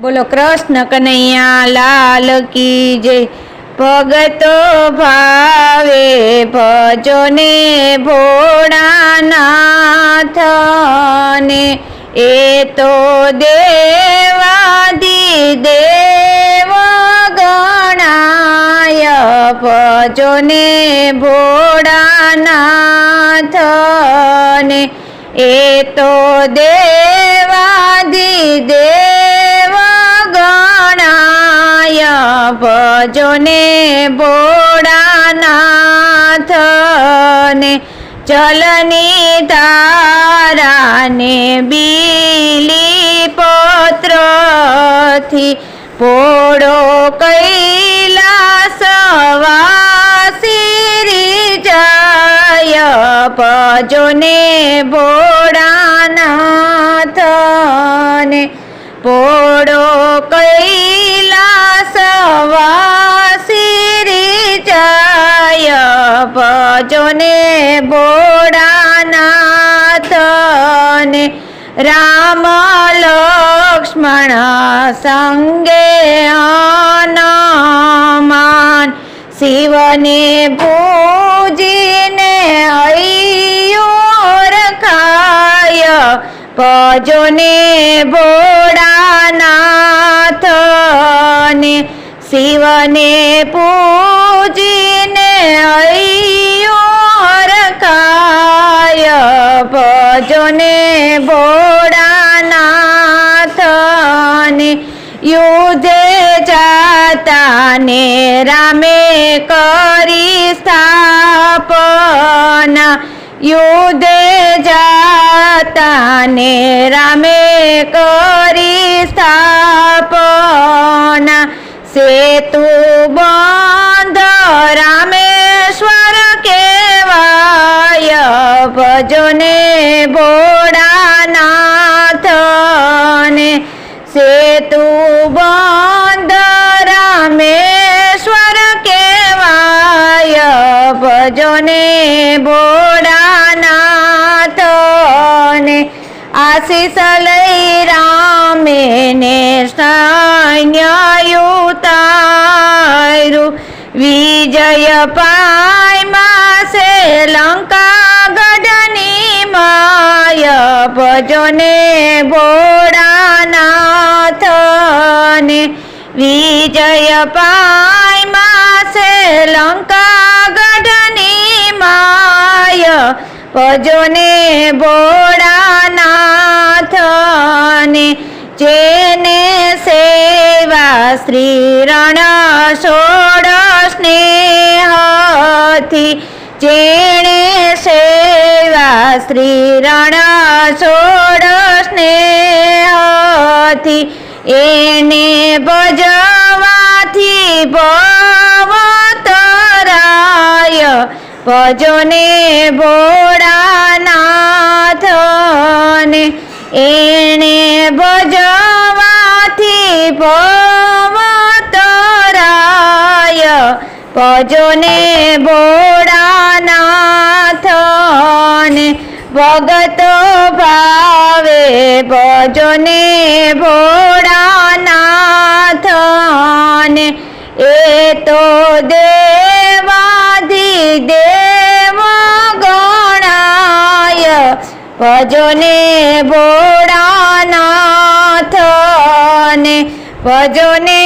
बोलो कृष्ण कन्हैया लाल की जय। भगतो भावे भजो ने भोळानाथ ने ए तो देवादिदेव गणाय भजो ने भोळानाथ ने ए तो देवादिदेव गणाय भजो ने भोळानाथ ने चलनी धारा ने बीली पत्र थी पोड़ो कैलासवासी जाय भजो ने भोळानाथ ने पोड़ो कैलासवासी जाय भजो ने भोळानाथ ने राम लक्ष्मण संगे हनुमान शिव ने पूजीने अय्योर खाय भजो ने भोळानाथ ने शिव ने पूजीने अय्योर खाय भजो ने भोळानाथ ने युद्धे जाता ने रामे करी स्थापना युद्धे जाता ने रामे करी स्थापना सेतु बंध रामेश्वर केवाय भजो ने भोळानाथ ने सेतु बंध रामेश्वर केवाय भजो ने भोळानाथ ने आशीष लई रामे ने सैन्य उतार्યું विजय पाय मासे लंका गढ़नी माय भजो ने भोळानाथ ने विजय पाय मासे लंका गढ़नी माय भजो ने भोळानाथ ने जेने सेवा श्री रण सोड़ स्नेहथी जेने सेवा श्री रण सोड़ स्नेहथी एने भजवाथी भव तराय भजो ने भोळानाथ ने एने भजवाथी भव तराय भजो ने भोळानाथ ने भगतो भावे भजो ने भोळानाथ ने ए तो देवादिदेव गणाय भजो ने भोळानाथ ने भजो ने